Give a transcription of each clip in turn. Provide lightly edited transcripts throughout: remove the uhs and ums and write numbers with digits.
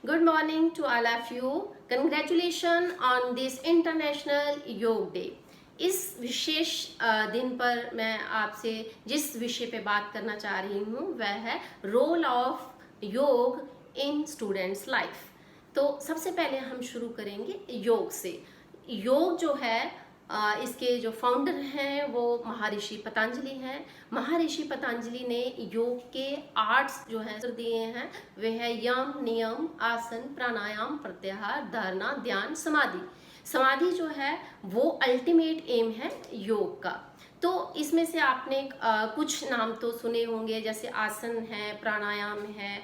Good morning to all of you. Congratulations on this International योग day. इस विशेष दिन पर मैं आपसे जिस विषय पे बात करना चाह रही हूँ वह है रोल ऑफ योग इन स्टूडेंट्स लाइफ. तो सबसे पहले हम शुरू करेंगे योग से. योग जो है इसके जो फाउंडर हैं वो महर्षि पतंजलि हैं. महर्षि पतंजलि ने योग के आर्ट्स जो है दिए हैं वे है यम, नियम, आसन, प्राणायाम, प्रत्याहार, धारणा, ध्यान, समाधि. समाधि जो है वो अल्टीमेट एम है योग का. तो इसमें से आपने कुछ नाम तो सुने होंगे, जैसे आसन है, प्राणायाम है,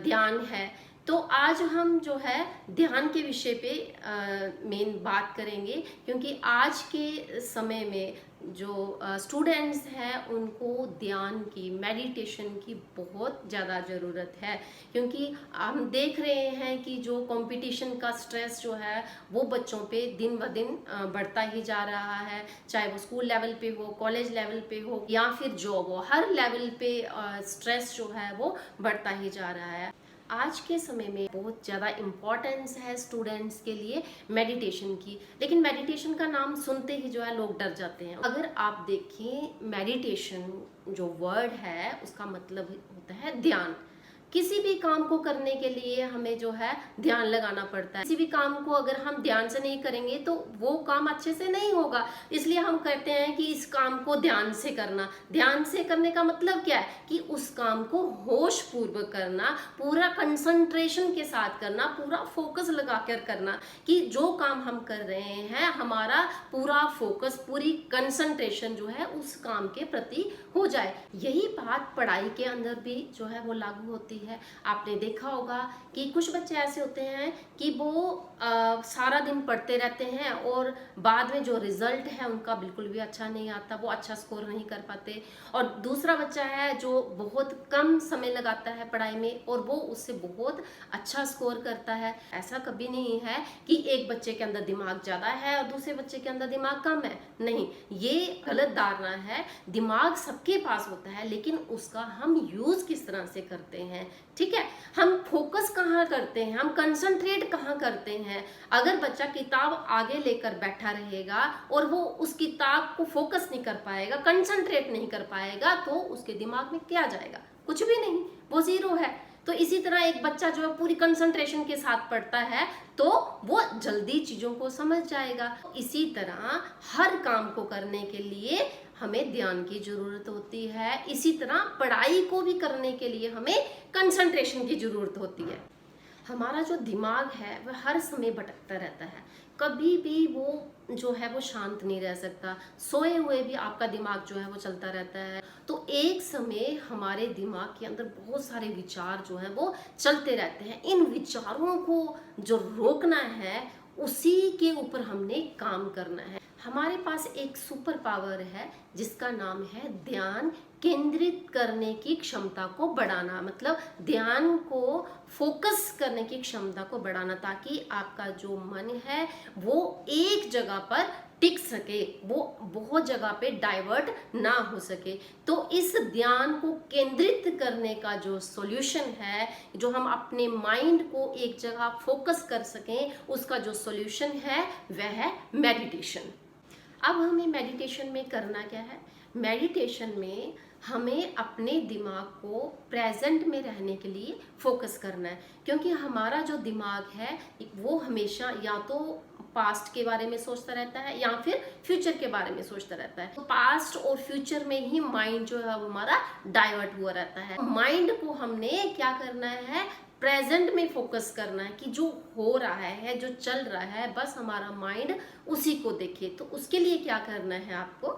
ध्यान है. तो आज हम जो है ध्यान के विषय पे मेन बात करेंगे, क्योंकि आज के समय में जो स्टूडेंट्स हैं उनको ध्यान की, मेडिटेशन की बहुत ज़्यादा ज़रूरत है. क्योंकि हम देख रहे हैं कि जो कंपटीशन का स्ट्रेस जो है वो बच्चों पे दिन ब दिन बढ़ता ही जा रहा है. चाहे वो स्कूल लेवल पे हो, कॉलेज लेवल पे हो या फिर जॉब हो, हर लेवल पे स्ट्रेस जो है वो बढ़ता ही जा रहा है. आज के समय में बहुत ज़्यादा इम्पोर्टेंस है स्टूडेंट्स के लिए मेडिटेशन की. लेकिन मेडिटेशन का नाम सुनते ही जो है लोग डर जाते हैं. अगर आप देखें, मेडिटेशन जो वर्ड है उसका मतलब होता है ध्यान. किसी भी काम को करने के लिए हमें जो है ध्यान लगाना पड़ता है. किसी भी काम को अगर हम ध्यान से नहीं करेंगे तो वो काम अच्छे से नहीं होगा. इसलिए हम कहते हैं कि इस काम को ध्यान से करना. ध्यान से करने का मतलब क्या है कि उस काम को होश पूर्वक करना, पूरा कंसंट्रेशन के साथ करना, पूरा फोकस लगाकर करना. कि जो काम हम कर रहे हैं हमारा पूरा फोकस, पूरी कंसंट्रेशन जो है उस काम के प्रति हो जाए. यही बात पढ़ाई के अंदर भी जो है वो लागू होती है. आपने देखा होगा कि कुछ बच्चे ऐसे होते हैं कि वो सारा दिन पढ़ते रहते हैं और बाद में जो रिजल्ट है उनका बिल्कुल भी अच्छा नहीं आता, वो अच्छा स्कोर नहीं कर पाते. और दूसरा बच्चा है जो बहुत कम समय लगाता है पढ़ाई में और वो उससे बहुत अच्छा स्कोर करता है. ऐसा कभी नहीं है कि एक बच्चे के अंदर दिमाग ज़्यादा है और दूसरे बच्चे के अंदर दिमाग कम है. नहीं, ये गलत धारणा है. दिमाग सबके पास होता है, लेकिन उसका हम यूज़ किस तरह से करते हैं. ठीक है, हम फोकस कहाँ करते हैं, हम कंसंट्रेट कहाँ करते हैं. अगर बच्चा किताब आगे लेकर बैठा रहेगा और वो उस किताब को फोकस नहीं कर पाएगा, कंसंट्रेट नहीं कर पाएगा, तो उसके दिमाग में क्या जाएगा? कुछ भी नहीं, वो जीरो है. तो इसी तरह एक बच्चा जो है पूरी कंसंट्रेशन के साथ पढ़ता है तो वो जल्दी चीज़ों को समझ जाएगा. इसी तरह हर काम को करने के लिए हमें ध्यान की ज़रूरत होती है. इसी तरह पढ़ाई को भी करने के लिए हमें कंसंट्रेशन की ज़रूरत होती है. हमारा जो दिमाग है वह हर समय भटकता रहता है. कभी भी वो जो है वो शांत नहीं रह सकता. सोए हुए भी आपका दिमाग जो है वो चलता रहता है. तो एक समय हमारे दिमाग के अंदर बहुत सारे विचार जो हैं वो चलते रहते हैं. इन विचारों को जो रोकना है उसी के ऊपर हमने काम करना है. हमारे पास एक सुपर पावर है जिसका नाम है ध्यान केंद्रित करने की क्षमता को बढ़ाना. मतलब ध्यान को फोकस करने की क्षमता को बढ़ाना, ताकि आपका जो मन है वो एक जगह पर टिक सके, वो बहुत जगह पे डाइवर्ट ना हो सके. तो इस ध्यान को केंद्रित करने का जो सॉल्यूशन है, जो हम अपने माइंड को एक जगह फोकस कर सकें, उसका जो सॉल्यूशन है वह है मेडिटेशन. अब हमें मेडिटेशन में करना क्या है? मेडिटेशन में हमें अपने दिमाग को प्रेजेंट में रहने के लिए फोकस करना है. क्योंकि हमारा जो दिमाग है वो हमेशा या तो पास्ट के बारे में सोचता रहता है या फिर फ्यूचर के बारे में सोचता रहता है. तो पास्ट और फ्यूचर में ही माइंड जो है हमारा डाइवर्ट हुआ रहता है. माइंड को हमने क्या करना है? प्रेजेंट में फोकस करना है कि जो हो रहा है, जो चल रहा है, बस हमारा माइंड उसी को देखे. तो उसके लिए क्या करना है आपको?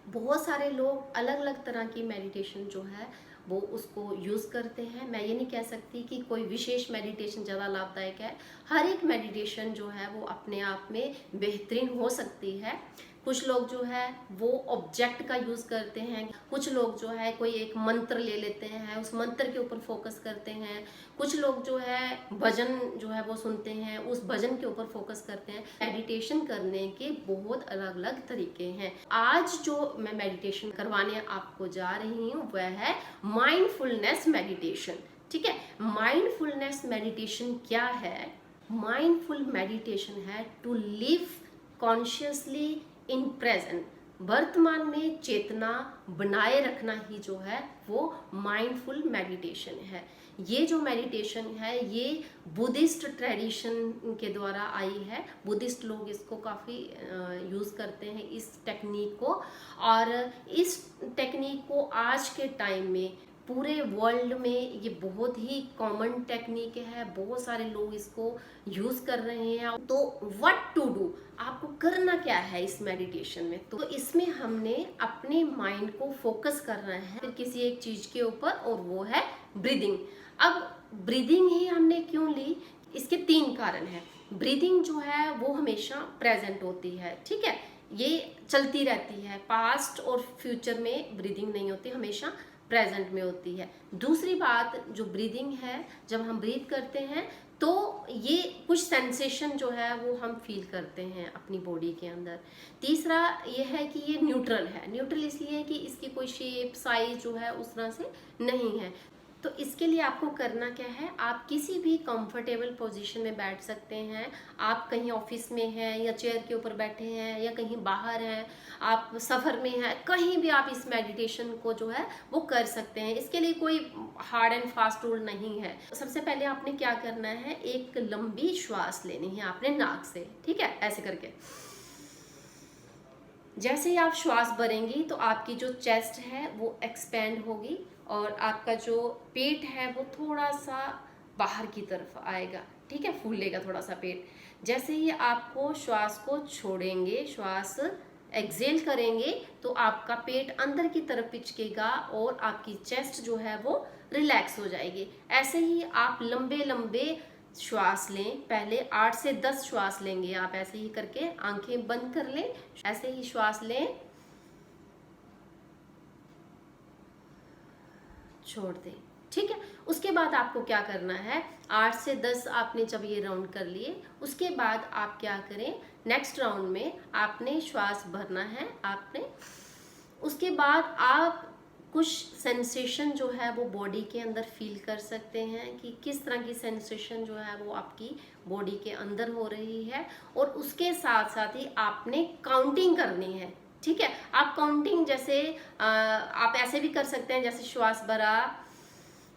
बहुत सारे लोग अलग अलग तरह की मेडिटेशन जो है वो उसको यूज़ करते हैं. मैं ये नहीं कह सकती कि कोई विशेष मेडिटेशन ज़्यादा लाभदायक है. हर एक मेडिटेशन जो है वो अपने आप में बेहतरीन हो सकती है. कुछ लोग जो है वो ऑब्जेक्ट का यूज़ करते हैं. कुछ लोग जो है कोई एक मंत्र ले लेते हैं, उस मंत्र के ऊपर फोकस करते हैं. कुछ लोग जो है भजन जो है वो सुनते हैं, उस भजन के ऊपर फोकस करते हैं. मेडिटेशन करने के बहुत अलग अलग तरीके हैं. आज जो मैं मेडिटेशन करवाने आपको जा रही हूँ वह है माइंडफुलनेस मेडिटेशन. ठीक है। माइंडफुलनेस मेडिटेशन क्या है? माइंडफुल मेडिटेशन है to live consciously in present, वर्तमान में चेतना बनाए रखना ही जो है वो माइंडफुल मेडिटेशन है। ये जो मेडिटेशन है ये बुद्धिस्ट ट्रेडिशन के द्वारा आई है। बुद्धिस्ट लोग इसको काफ़ी यूज़ करते हैं इस टेक्निक को, और इस टेक्निक को आज के टाइम में पूरे वर्ल्ड में ये बहुत ही कॉमन टेक्निक है। बहुत सारे लोग इसको यूज़ कर रहे हैं। तो व्हाट टू डू, आपको करना क्या है इस मेडिटेशन में? तो इसमें हमने अपने माइंड को फोकस करना है फिर किसी एक चीज़ के ऊपर, और वो है ब्रीदिंग। अब ब्रीदिंग ही हमने क्यों ली? इसके 3 कारण हैं। ब्रीदिंग जो है वो हमेशा प्रेजेंट होती है, ठीक है, ये चलती रहती है। पास्ट और फ्यूचर में ब्रीदिंग नहीं होती, हमेशा प्रेजेंट में होती है। दूसरी बात, जो ब्रीदिंग है, जब हम ब्रीथ करते हैं तो ये कुछ सेंसेशन जो है वो हम फील करते हैं अपनी बॉडी के अंदर। तीसरा ये है कि ये न्यूट्रल है। न्यूट्रल इसलिए है कि इसकी कोई शेप साइज जो है उस तरह से नहीं है। तो इसके लिए आपको करना क्या है, आप किसी भी कंफर्टेबल पोजीशन में बैठ सकते हैं। आप कहीं ऑफिस में हैं या चेयर के ऊपर बैठे हैं या कहीं बाहर हैं, आप सफ़र में हैं, कहीं भी आप इस मेडिटेशन को जो है वो कर सकते हैं। इसके लिए कोई हार्ड एंड फास्ट रूल नहीं है। सबसे पहले आपने क्या करना है, एक लंबी श्वास लेनी है आपने नाक से, ठीक है, ऐसे करके। जैसे ही आप श्वास भरेंगी तो आपकी जो चेस्ट है वो एक्सपेंड होगी और आपका जो पेट है वो थोड़ा सा बाहर की तरफ आएगा, ठीक है, फूलेगा थोड़ा सा पेट। जैसे ही आपको श्वास को छोड़ेंगे, श्वास एक्सेल करेंगे, तो आपका पेट अंदर की तरफ पिचकेगा और आपकी चेस्ट जो है वो रिलैक्स हो जाएगी। ऐसे ही आप लंबे लंबे श्वास लें। पहले 8 से 10 श्वास लेंगे आप, ऐसे ही करके आंखें बंद कर लें, ऐसे ही श्वास लें, छोड़ दें, ठीक है। उसके बाद आपको क्या करना है, 8 से 10 आपने जब ये राउंड कर लिए, उसके बाद आप क्या करें, नेक्स्ट राउंड में आपने श्वास भरना है आपने। उसके बाद आप कुछ सेंसेशन जो है वो बॉडी के अंदर फील कर सकते हैं कि किस तरह की सेंसेशन जो है वो आपकी बॉडी के अंदर हो रही है। और उसके साथ साथ ही आपने काउंटिंग करनी है, ठीक है। आप काउंटिंग जैसे आप ऐसे भी कर सकते हैं, जैसे श्वास भरा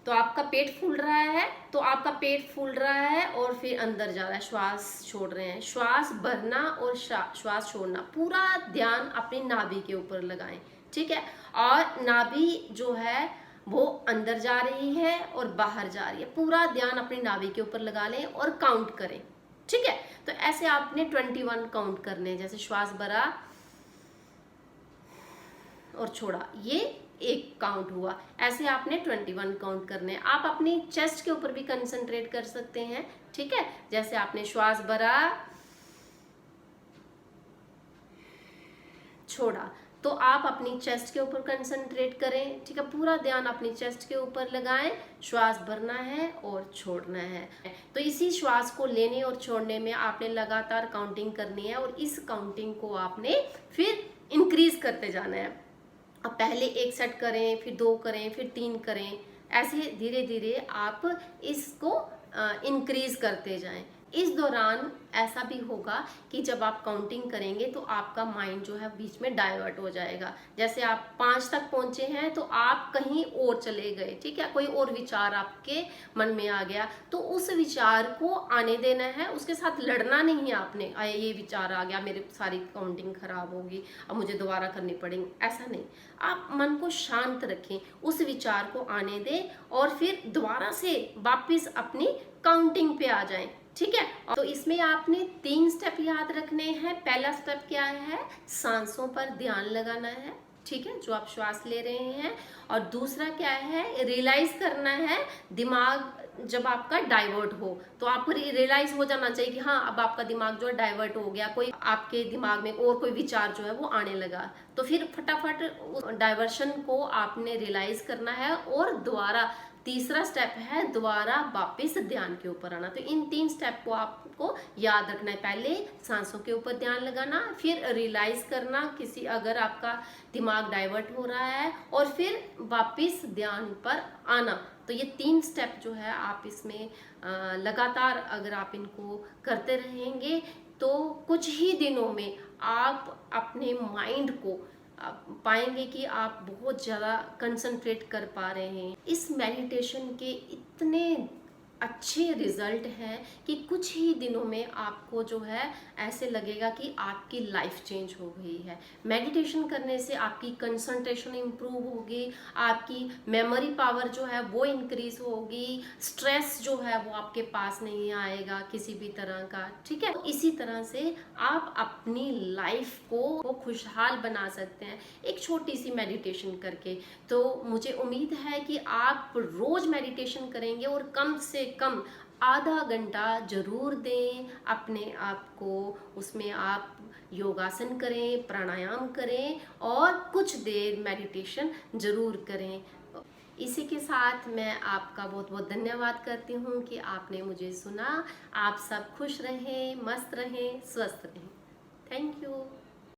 तो आपका पेट फूल रहा है, तो आपका पेट फूल रहा है और फिर अंदर जा रहा है, श्वास छोड़ रहे हैं। श्वास भरना और श्वास छोड़ना, पूरा ध्यान अपनी नाभि के ऊपर लगाएं, ठीक है। और नाभि जो है वो अंदर जा रही है और बाहर जा रही है, पूरा ध्यान अपनी नाभि के ऊपर लगा लें और काउंट करें, ठीक है। तो ऐसे आपने 21 काउंट करने, जैसे श्वास भरा और छोड़ा, ये एक काउंट हुआ। ऐसे आपने 21 काउंट करने। आप अपनी चेस्ट के ऊपर भी कंसंट्रेट कर सकते हैं, ठीक है। जैसे आपने श्वास भरा, छोड़ा, तो आप अपनी चेस्ट के ऊपर कंसंट्रेट करें, ठीक है। पूरा ध्यान अपनी चेस्ट के ऊपर लगाएं, श्वास भरना है और छोड़ना है। तो इसी श्वास को लेने और छोड़ने में आपने लगातार काउंटिंग करनी है और इस काउंटिंग को आपने फिर इंक्रीज करते जाना है। अब पहले 1 सेट करें, फिर 2 करें, फिर 3 करें, ऐसे धीरे धीरे आप इसको इंक्रीज करते जाएं। इस दौरान ऐसा भी होगा कि जब आप काउंटिंग करेंगे तो आपका माइंड जो है बीच में डाइवर्ट हो जाएगा। जैसे आप 5 तक पहुंचे हैं तो आप कहीं और चले गए, ठीक है, कोई और विचार आपके मन में आ गया, तो उस विचार को आने देना है, उसके साथ लड़ना नहीं है आपने। ये विचार आ गया, मेरे सारी काउंटिंग खराब होगी, अब मुझे दोबारा करनी पड़ेगी, ऐसा नहीं। आप मन को शांत रखें, उस विचार को आने दें और फिर दोबारा से वापस अपनी काउंटिंग पे आ जाएं, ठीक है। तो इसमें आपने 3 स्टेप याद रखने हैं। पहला स्टेप क्या है, सांसों पर ध्यान लगाना है, ठीक है, जो आप श्वास ले रहे हैं। और दूसरा क्या है, रियलाइज करना है, दिमाग जब आपका डाइवर्ट हो तो आपको रियलाइज हो जाना चाहिए कि हाँ अब आपका दिमाग जो है डाइवर्ट हो गया, कोई आपके दिमाग में और कोई विचार जो है वो आने लगा, तो फिर फटाफट उस डाइवर्शन को आपने रियलाइज करना है और दोबारा तीसरा स्टेप है दोबारा वापस ध्यान के ऊपर आना। तो इन 3 स्टेप को आपको याद रखना है। पहले सांसों के ऊपर ध्यान लगाना, फिर रियलाइज करना किसी अगर आपका दिमाग डाइवर्ट हो रहा है, और फिर वापस ध्यान पर आना, तो ये 3 स्टेप जो है आप इसमें लगातार अगर आप इनको करते रहेंगे तो कुछ ही दिनों में आप अपने माइंड को आप पाएंगे कि आप बहुत ज़्यादा कंसंट्रेट कर पा रहे हैं। इस मेडिटेशन के इतने अच्छे रिजल्ट हैं कि कुछ ही दिनों में आपको जो है ऐसे लगेगा कि आपकी लाइफ चेंज हो गई है। मेडिटेशन करने से आपकी कंसंट्रेशन इम्प्रूव होगी, आपकी मेमोरी पावर जो है वो इंक्रीज होगी, स्ट्रेस जो है वो आपके पास नहीं आएगा किसी भी तरह का, ठीक है। तो इसी तरह से आप अपनी लाइफ को खुशहाल बना सकते हैं एक छोटी सी मेडिटेशन करके। तो मुझे उम्मीद है कि आप रोज मेडिटेशन करेंगे और कम से कम आधा घंटा जरूर दें अपने आप को, उसमें आप योगासन करें, प्राणायाम करें और कुछ देर मेडिटेशन जरूर करें। इसी के साथ मैं आपका बहुत बहुत धन्यवाद करती हूँ कि आपने मुझे सुना। आप सब खुश रहें, मस्त रहें, स्वस्थ रहें। Thank you.